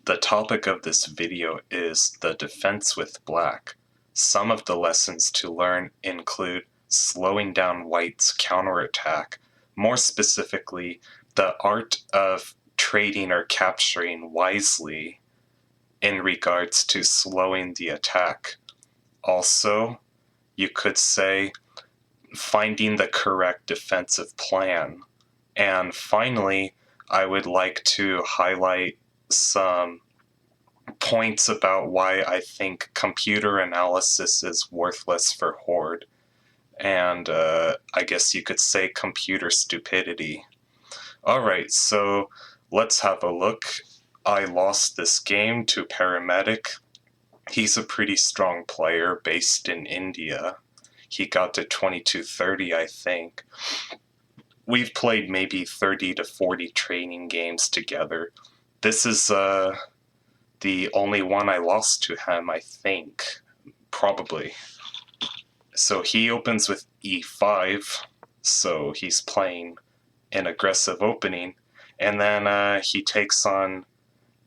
The topic of this video is the defense with black. Some of the lessons to learn include slowing down white's counterattack, more specifically, the art of trading or capturing wisely in regards to slowing the attack. Also, you could say finding the correct defensive plan. And finally, I would like to highlight some points about why I think computer analysis is worthless for Horde, and I guess you could say computer stupidity. Alright, so let's have a look. I lost this game to Paramedic. He's a pretty strong player based in India. He got to 2230, I think. We've played maybe 30 to 40 training games together. This is the only one I lost to him, I think. Probably. So he opens with e5, so he's playing an aggressive opening, and then he takes on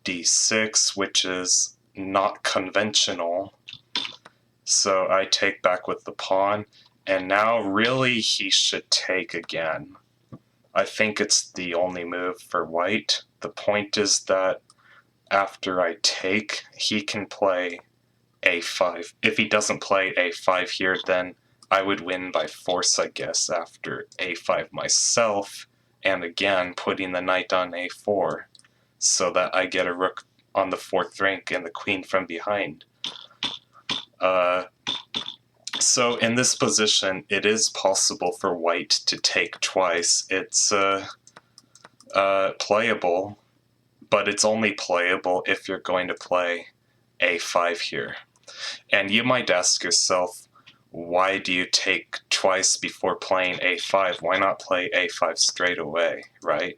d6, which is not conventional. So I take back with the pawn, and now really he should take again. I think it's the only move for white. The point is that after I take, he can play a5. If he doesn't play a5 here, then I would win by force, I guess, after a5 myself, and again putting the knight on a4, so that I get a rook on the 4th rank and the queen from behind. So in this position, it is possible for white to take twice. It's playable, but it's only playable if you're going to play a5 here. And you might ask yourself, why do you take twice before playing a5? Why not play a5 straight away, right?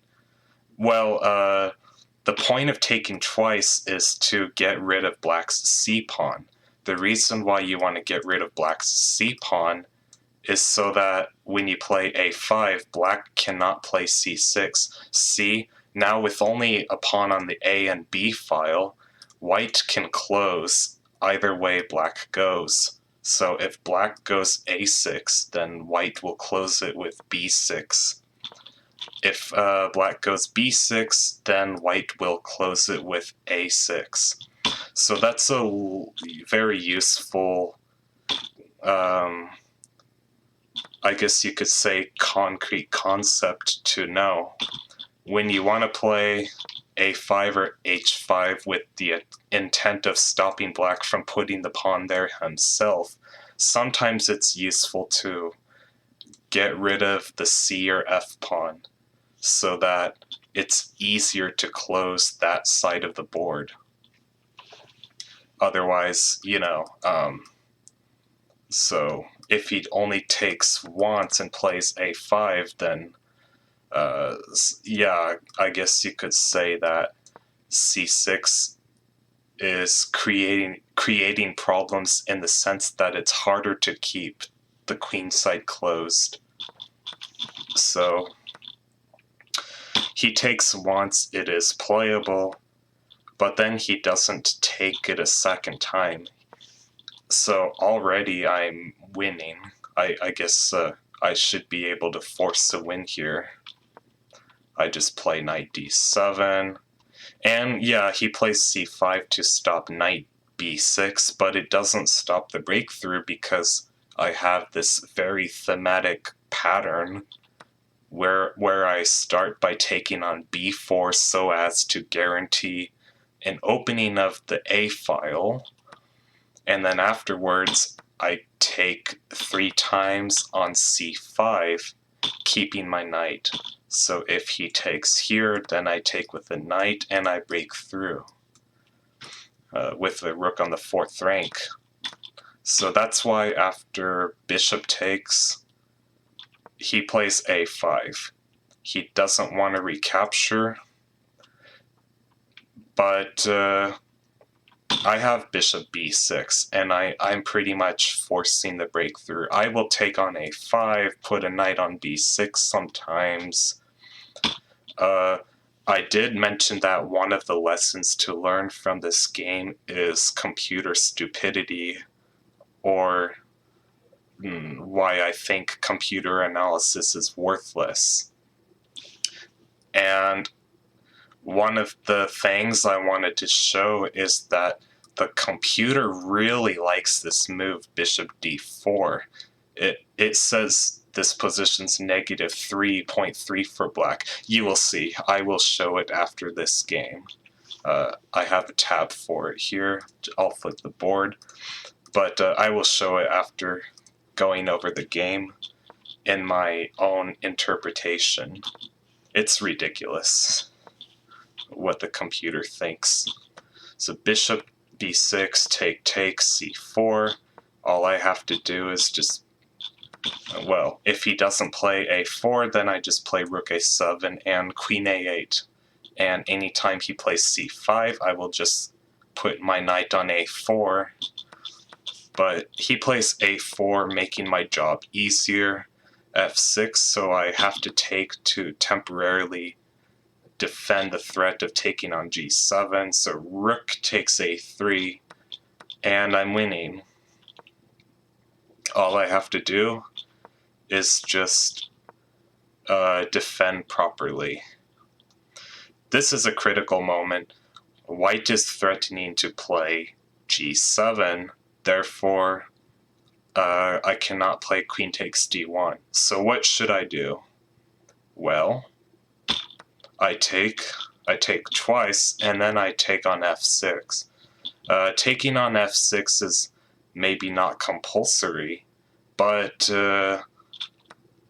Well, the point of taking twice is to get rid of black's c-pawn. The reason why you want to get rid of black's c-pawn is so that when you play a5, black cannot play c6. See, now with only a pawn on the a and b file, white can close either way black goes. So if black goes a6, then white will close it with b6. If black goes b6, then white will close it with a6. So that's a very useful, I guess you could say, concrete concept to know. When you want to play a5 or h5 with the intent of stopping black from putting the pawn there himself, sometimes it's useful to get rid of the c or f pawn so that it's easier to close that side of the board. Otherwise, so if he only takes once and plays a5, then yeah, I guess you could say that c6 is creating problems in the sense that it's harder to keep the queen side closed. So he takes once, it is playable, but then he doesn't take it a second time. So already I'm winning. I guess I should be able to force a win here. I just play knight d7, and yeah, he plays c5 to stop knight b6, but it doesn't stop the breakthrough because I have this very thematic pattern where I start by taking on b4 so as to guarantee an opening of the a file, and then afterwards I take 3 times on c5, keeping my knight. So if he takes here, then I take with the knight and I break through with the rook on the 4th rank. So that's why after bishop takes, he plays a5. He doesn't want to recapture, but I have bishop b6, and I'm pretty much forcing the breakthrough. I will take on a5, put a knight on b6 sometimes. I did mention that one of the lessons to learn from this game is computer stupidity, or why I think computer analysis is worthless. And one of the things I wanted to show is that the computer really likes this move, bishop d4. It says this position's negative 3.3 for black. You will see. I will show it after this game. I have a tab for it here. I'll flip the board. But I will show it after going over the game in my own interpretation. It's ridiculous what the computer thinks. So bishop b6, take, c4. All I have to do is just, well, if he doesn't play a4, then I just play rook a7 and queen a8. And anytime he plays c5, I will just put my knight on a4. But he plays a4, making my job easier. f6, so I have to take to temporarily defend the threat of taking on g7. So rook takes a3, and I'm winning. All I have to do is just defend properly. This is a critical moment. White is threatening to play g7, therefore I cannot play queen takes d1. So what should I do? Well, I take twice, and then I take on f6. Taking on f6 is maybe not compulsory, but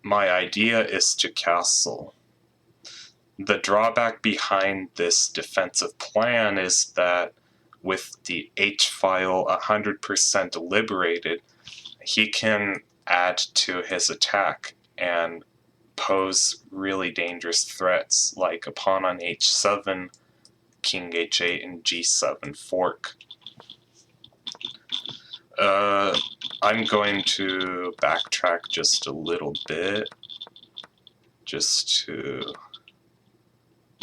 my idea is to castle. The drawback behind this defensive plan is that with the h-file 100% liberated, he can add to his attack and pose really dangerous threats like a pawn on h7, king h8, and g7 fork. I'm going to backtrack just a little bit, just to...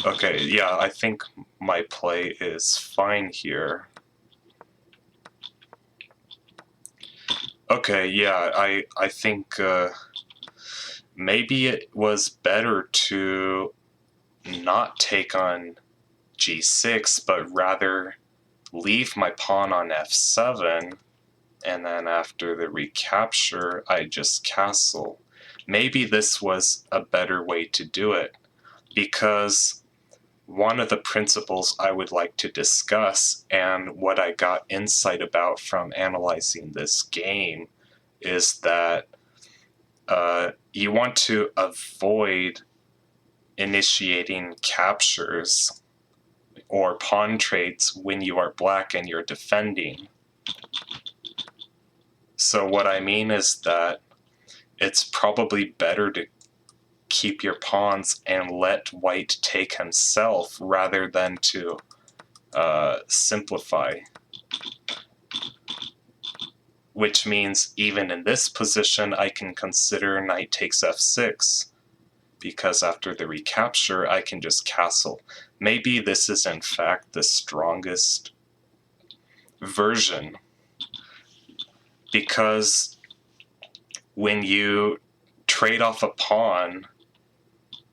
Okay, yeah, I think my play is fine here. Okay, yeah, I think maybe it was better to not take on g6, but rather leave my pawn on f7, and then after the recapture, I just castle. Maybe this was a better way to do it, because one of the principles I would like to discuss, and what I got insight about from analyzing this game, is that you want to avoid initiating captures or pawn trades when you are black and you're defending. So what I mean is that it's probably better to keep your pawns and let white take himself rather than to simplify. Which means even in this position I can consider knight takes f6, because after the recapture I can just castle. Maybe this is in fact the strongest version, because when you trade off a pawn,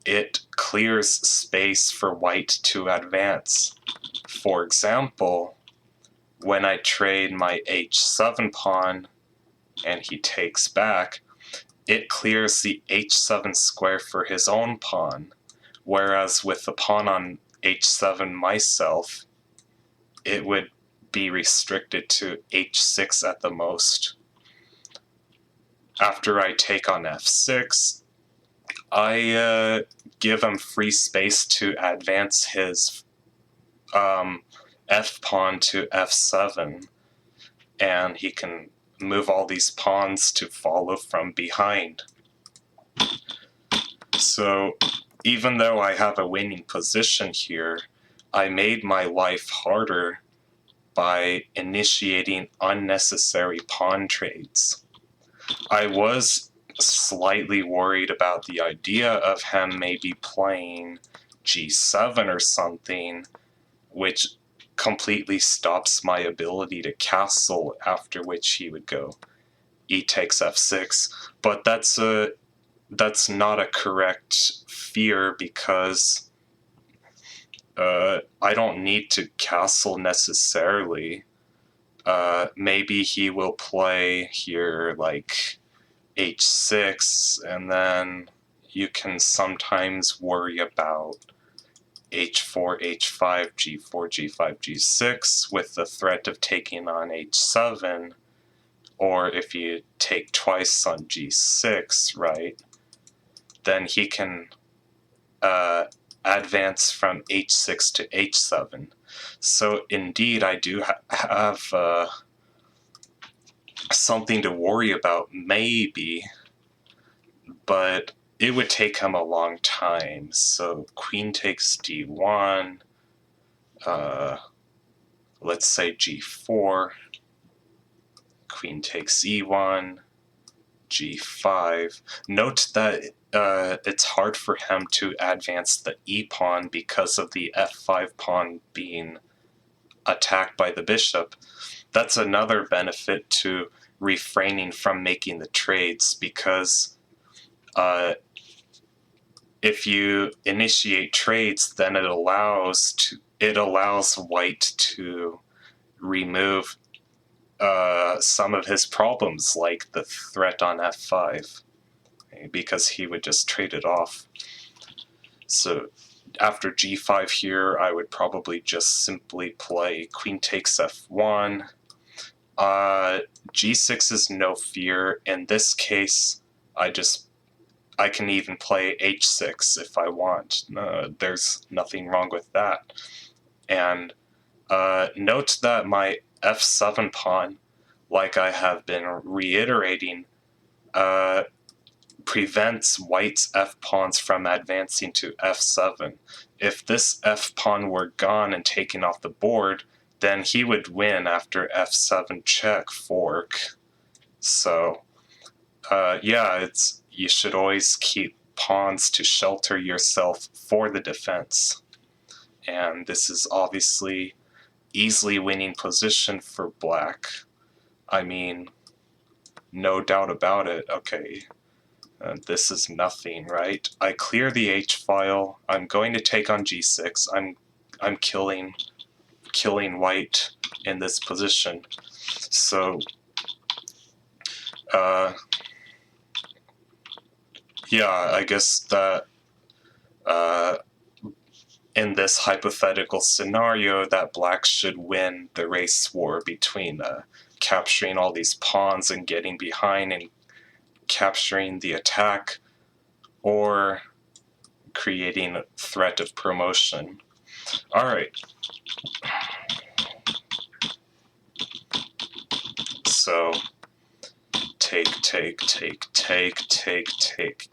it clears space for white to advance. For example, when I trade my h7 pawn and he takes back, it clears the h7 square for his own pawn, whereas with the pawn on h7 myself, it would be restricted to h6 at the most. After I take on f6, I give him free space to advance his f pawn to f7, and he can move all these pawns to follow from behind. So even though I have a winning position here, I made my life harder by initiating unnecessary pawn trades. I was slightly worried about the idea of him maybe playing g7 or something, which completely stops my ability to castle, after which he would go e takes f6. But that's not a correct fear, because I don't need to castle necessarily. Maybe he will play here like h6, and then you can sometimes worry about h4, h5, g4, g5, g6 with the threat of taking on h7, or if you take twice on g6, right, then he can advance from h6 to h7. So indeed, I do have something to worry about, maybe, but it would take him a long time. So queen takes d1, let's say g4, queen takes e1, g5. Note that it's hard for him to advance the e pawn because of the f5 pawn being attacked by the bishop. That's another benefit to refraining from making the trades, because if you initiate trades, then it allows white to remove some of his problems, like the threat on f5, because he would just trade it off. So after g5 here, I would probably just simply play queen takes f1. g6 is no fear. In this case, I can even play h6 if I want. There's nothing wrong with that. And note that my f7 pawn, like I have been reiterating, prevents white's f pawns from advancing to f7. If this f pawn were gone and taken off the board, then he would win after f7 check fork. So yeah, you should always keep pawns to shelter yourself for the defense. And this is obviously easily winning position for black. I mean, no doubt about it. Okay, this is nothing, right? I clear the h file. I'm going to take on g6. I'm killing white in this position. So yeah, I guess that in this hypothetical scenario, that black should win the race war between capturing all these pawns and getting behind and capturing the attack, or creating a threat of promotion. All right. So take,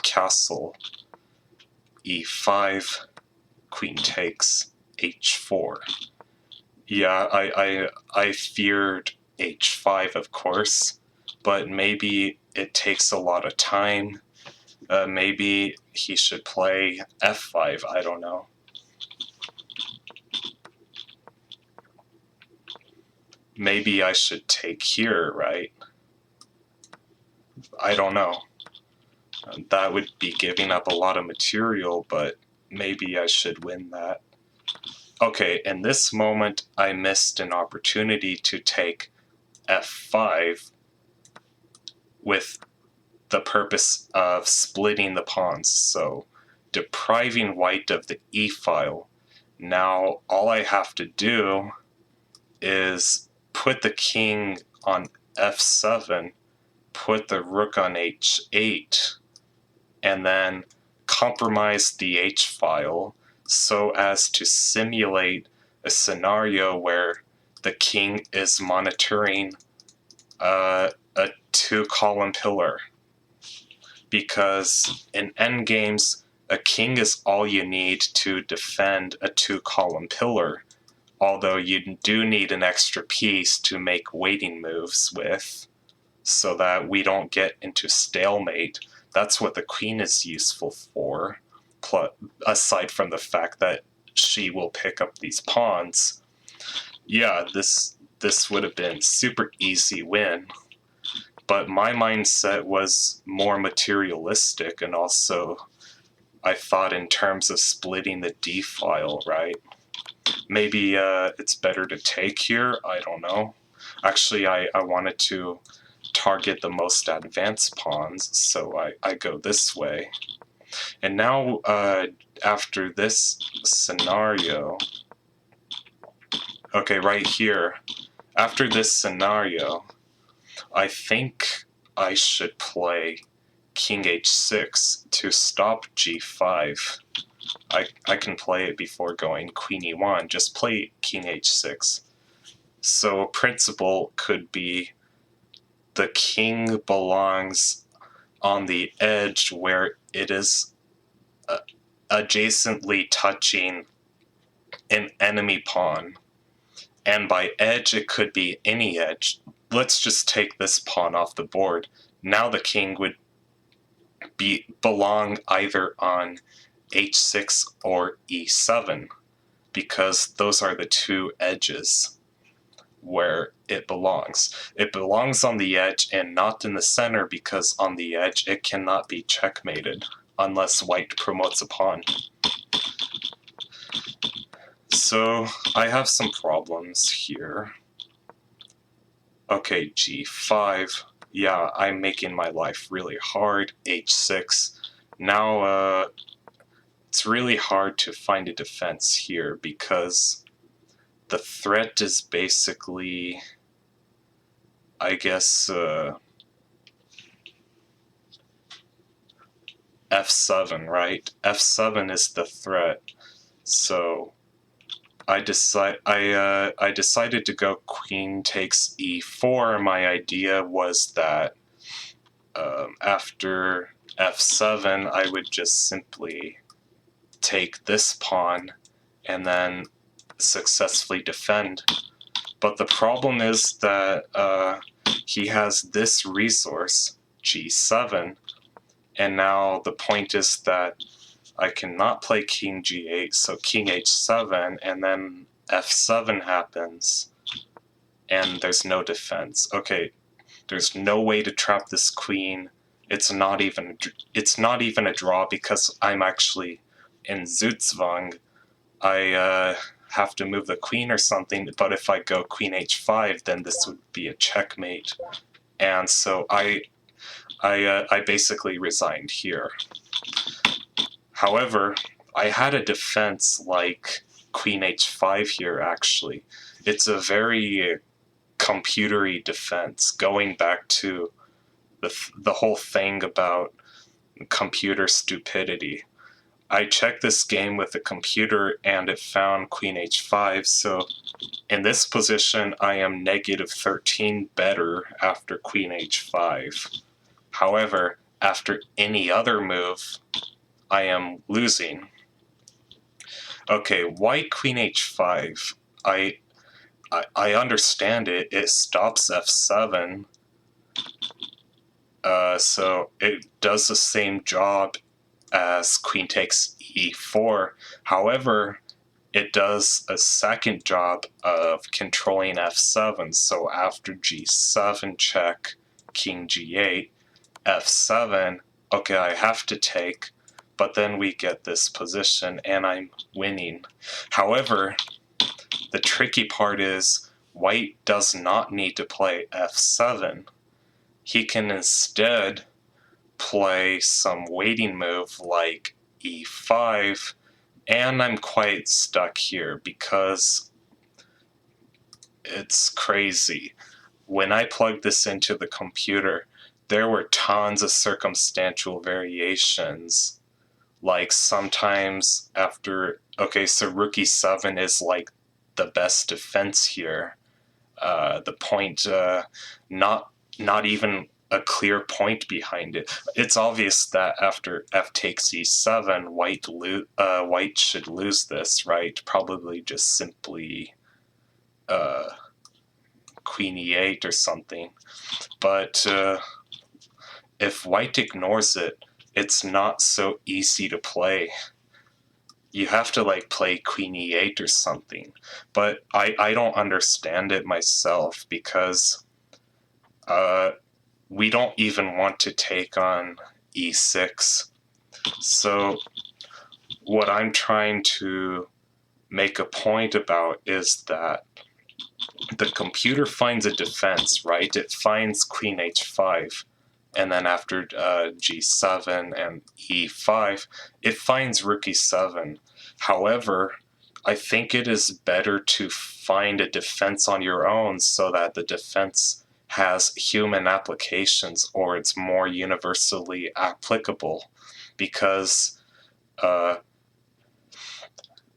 castle, e5, queen takes, h4. Yeah, I feared h5, of course, but maybe it takes a lot of time. Maybe he should play f5, I don't know. Maybe I should take here, right? I don't know. That would be giving up a lot of material, but maybe I should win that. Okay, in this moment, I missed an opportunity to take f5 with the purpose of splitting the pawns, so depriving white of the e file. Now, all I have to do is put the king on f7, put the rook on h8, and then compromise the h file so as to simulate a scenario where the king is monitoring a two-column pillar. Because in endgames, a king is all you need to defend a two-column pillar, although you do need an extra piece to make waiting moves with, so that we don't get into stalemate. That's what the queen is useful for. aside from the fact that she will pick up these pawns, yeah, this would have been super easy win. But my mindset was more materialistic, and also I thought in terms of splitting the d file, right? Maybe it's better to take here, I don't know. Actually, I wanted to target the most advanced pawns, so I go this way. And now, after this scenario, okay, right here, after this scenario, I think I should play king h6 to stop g5. I can play it before going queen e1, just play king h6. So principle could be the king belongs on the edge where it is adjacently touching an enemy pawn. And by edge, it could be any edge. Let's just take this pawn off the board. Now the king would belong either on h6 or e7, because those are the two edges where it belongs. It belongs on the edge and not in the center, because on the edge it cannot be checkmated unless white promotes a pawn. So I have some problems here. Okay, g5. Yeah, I'm making my life really hard. h6. Now it's really hard to find a defense here, because the threat is basically, I guess, f7, right? f7 is the threat. So I decided to go queen takes e4. My idea was that after f7, I would just simply take this pawn and then successfully defend. But the problem is that he has this resource, g7, and now the point is that I cannot play king g8, so king h7, and then f7 happens, and there's no defense. Okay, there's no way to trap this queen. It's not even a draw, because I'm actually in Zugzwang. I have to move the queen or something, but if I go queen h5, then this would be a checkmate. And so I basically resigned here. However, I had a defense like queen h5 here, actually. It's a very computery defense, going back to the whole thing about computer stupidity. I checked this game with the computer and it found queen h5, so in this position I am -13 better after queen h5. However, after any other move, I am losing. Okay, white queen h5. I understand it. It stops f7. So it does the same job as queen takes e4. However, it does a second job of controlling f7. So after g7 check, king g8, f7, okay, I have to take, but then we get this position and I'm winning. However, the tricky part is white does not need to play f7. He can instead play some waiting move like e5, and I'm quite stuck here because it's crazy. When I plugged this into the computer, there were tons of circumstantial variations. Like sometimes after, okay, so rook e7 is like the best defense here. The point, not even a clear point behind it. It's obvious that after f takes e7, white should lose this, right? Probably just simply queen e8 or something. But if white ignores it, it's not so easy to play. you have to like play queen e8 or something. But I don't understand it myself because we don't even want to take on e6. So what I'm trying to make a point about is that the computer finds a defense, right? It finds queen h5, and then after g7 and e5, it finds rook e7. However, I think it is better to find a defense on your own so that the defense has human applications, or it's more universally applicable, because uh,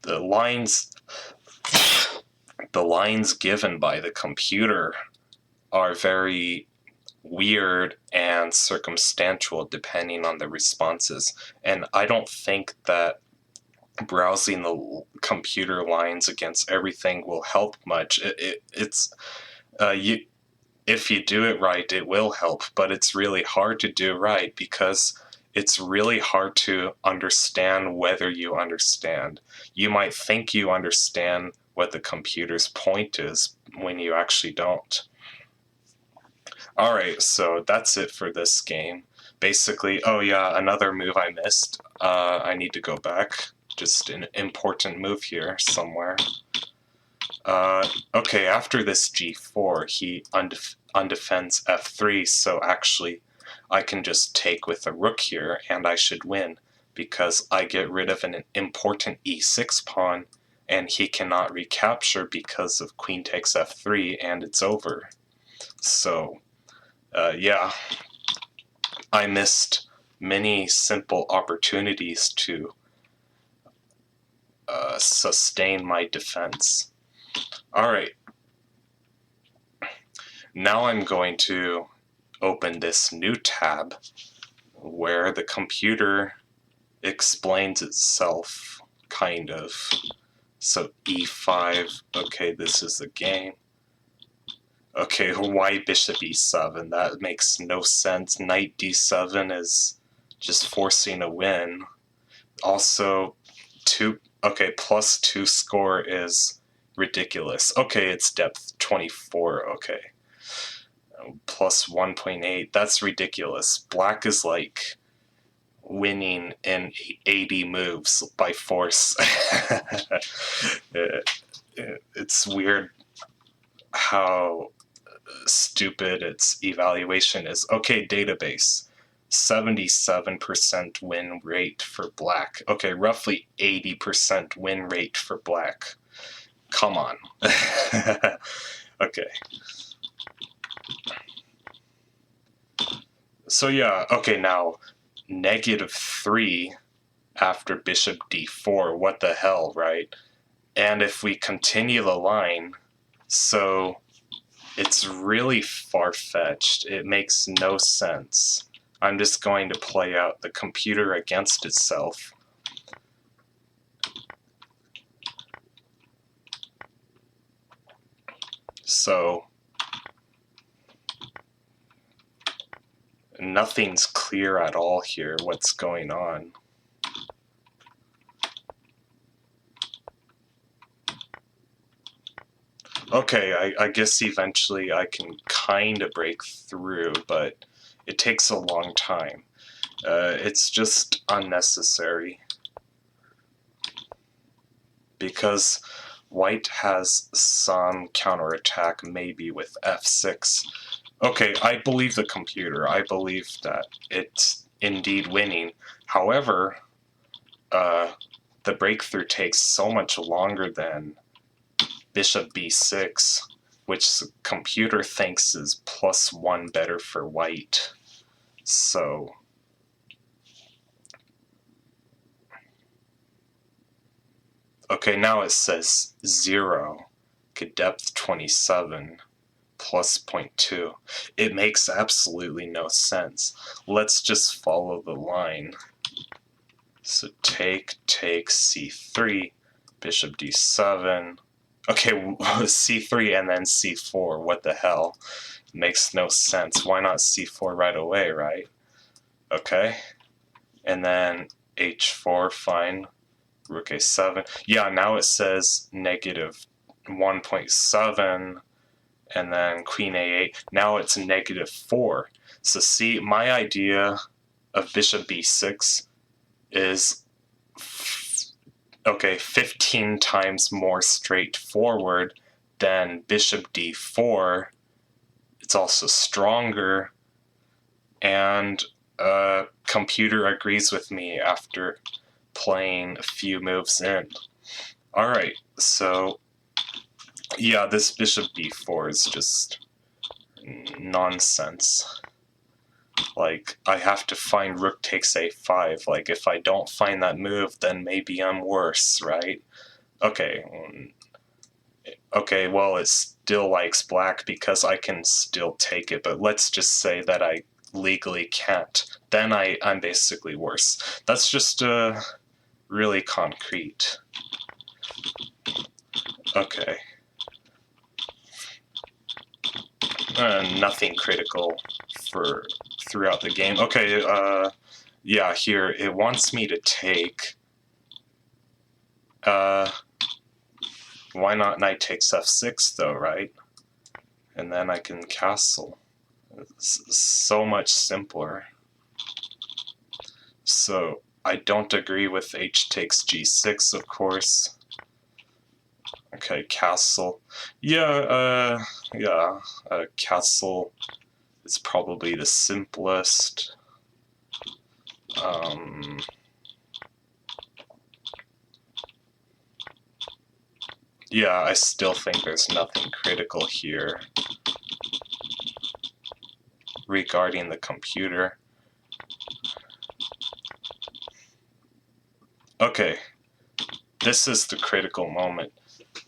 the lines given by the computer are very weird and circumstantial depending on the responses. And I don't think that browsing the computer lines against everything will help much. It's if you do it right, it will help, but it's really hard to do right because it's really hard to understand whether you understand. You might think you understand what the computer's point is when you actually don't. Alright, so that's it for this game. Basically, oh yeah, another move I missed. I need to go back. Just an important move here somewhere. Okay, after this g4, he undefends f3, so actually I can just take with a rook here, and I should win, because I get rid of an important e6 pawn, and he cannot recapture because of queen takes f3, and it's over. So, yeah, I missed many simple opportunities to sustain my defense. Alright, now I'm going to open this new tab where the computer explains itself, kind of. So e5, okay, this is the game. Okay, why bishop e7? That makes no sense. Knight d7 is just forcing a win. Also, +2 score is ridiculous. Okay, it's depth 24, okay. Plus 1.8, that's ridiculous. Black is like winning in 80 moves by force. It's weird how stupid its evaluation is. Okay, database. 77% win rate for black. Okay, roughly 80% win rate for black. Come on. Okay. So yeah, okay, now -3 after bishop d4, what the hell, right? And if we continue the line, so it's really far-fetched. It makes no sense. I'm just going to play out the computer against itself. So nothing's clear at all here, what's going on. Okay, I guess eventually I can kind of break through, but it takes a long time. It's just unnecessary. Because white has some counterattack, maybe with f6. Okay, I believe the computer. I believe that it's indeed winning. However, the breakthrough takes so much longer than bishop b6, which the computer thinks is +1 better for white. So okay, now it says 0, depth 27, plus 0.2. It makes absolutely no sense. Let's just follow the line. So take c3, bishop d7. Okay, c3 and then c4, what the hell? Makes no sense. Why not c4 right away, right? Okay. And then h4, fine. rook a7. Yeah, now it says negative 1.7, and then queen a8. Now it's negative 4. So see, my idea of bishop b6 is, okay, 15 times more straightforward than bishop d4. It's also stronger, and computer agrees with me after playing a few moves in. Alright, so yeah, this bishop b4 is just nonsense. Like, I have to find rook takes a5. Like, if I don't find that move, then maybe I'm worse, right? Okay. Okay, well, it still likes black because I can still take it, but let's just say that I legally can't. Then I'm basically worse. That's just really concrete. Okay. Nothing critical for throughout the game. Okay, yeah, here, it wants me to take. Why not knight takes f6 though, right? And then I can castle. It's so much simpler. So I don't agree with h takes g6, of course. Okay, castle. Yeah, castle is probably the simplest. Yeah, I still think there's nothing critical here regarding the computer. Okay, this is the critical moment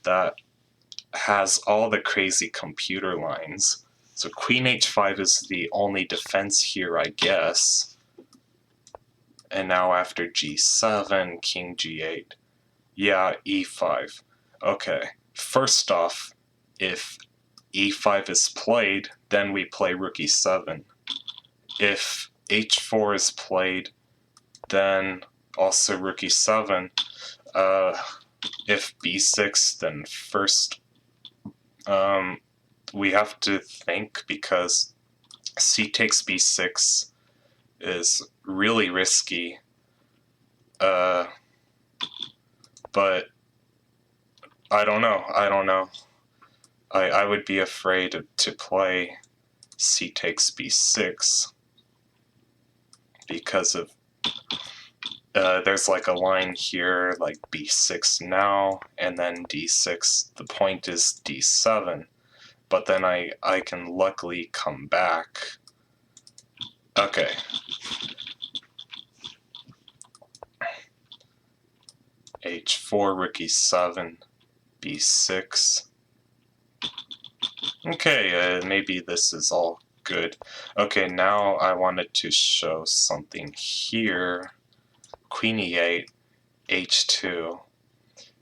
that has all the crazy computer lines. So queen h5 is the only defense here, I guess. And now after g7, king g8. Yeah, e5. Okay, first off, if e5 is played, then we play rook e7. If h4 is played, then also rook e7. If b6, then first we have to think, because c takes b6 is really risky. But I don't know. I would be afraid to play c takes b6 because of there's like a line here like b6 now, and then d6. The point is d7, but then I can luckily come back. Okay. h4, rook e7, b6. Okay, maybe this is all good. Okay, now I wanted to show something here. Queen e8, h2.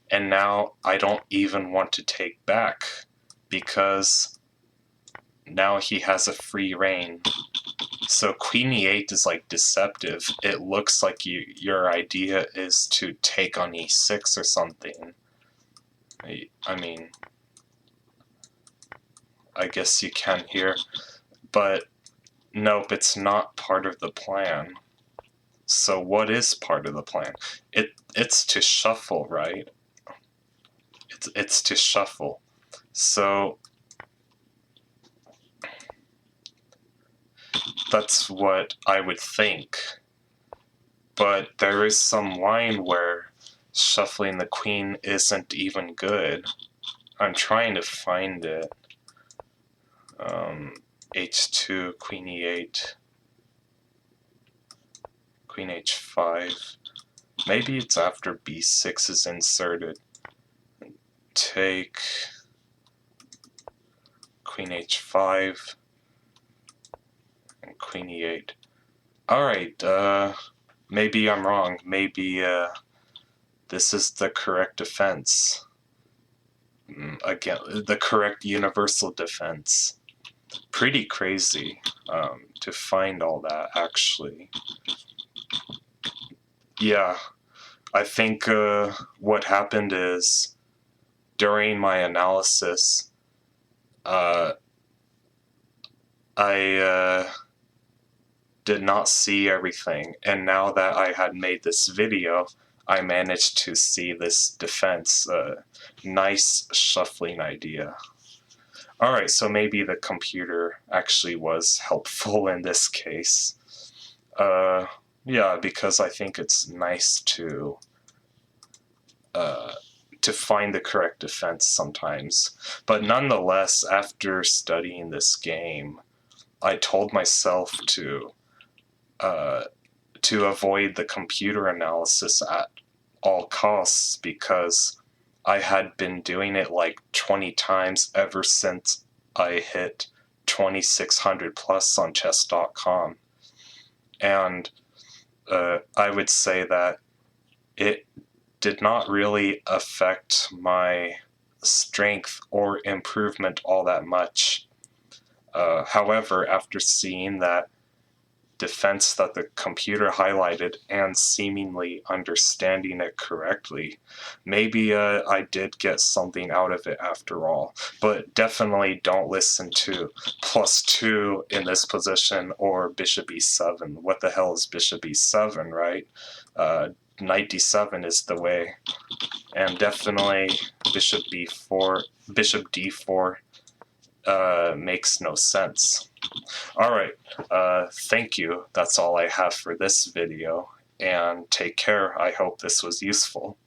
And now I don't even want to take back, because now he has a free reign. So queen e8 is like deceptive. It looks like your idea is to take on e6 or something. I mean, I guess you can here, but nope, it's not part of the plan. So what is part of the plan? It's to shuffle, right? It's to shuffle. So that's what I would think. But there is some line where shuffling the queen isn't even good. I'm trying to find it. h2, queen e8, queen h5. Maybe it's after b6 is inserted. Take queen h5 and queen e8. Alright, maybe I'm wrong. Maybe this is the correct defense. Again, the correct universal defense. Pretty crazy to find all that, actually. Yeah, I think what happened is during my analysis, I did not see everything, and now that I had made this video, I managed to see this defense. Nice shuffling idea. Alright, so maybe the computer actually was helpful in this case. Yeah, because I think it's nice to find the correct defense sometimes. But nonetheless, after studying this game, I told myself to avoid the computer analysis at all costs because I had been doing it like 20 times ever since I hit 2600 plus on chess.com. And I would say that it did not really affect my strength or improvement all that much. However, after seeing that defense that the computer highlighted and seemingly understanding it correctly, maybe I did get something out of it after all. But definitely don't listen to +2 in this position or bishop e7. What the hell is bishop e7, right? Knight d7 is the way. And definitely bishop b4, bishop d4 makes no sense. Alright, thank you. That's all I have for this video, and take care. I hope this was useful.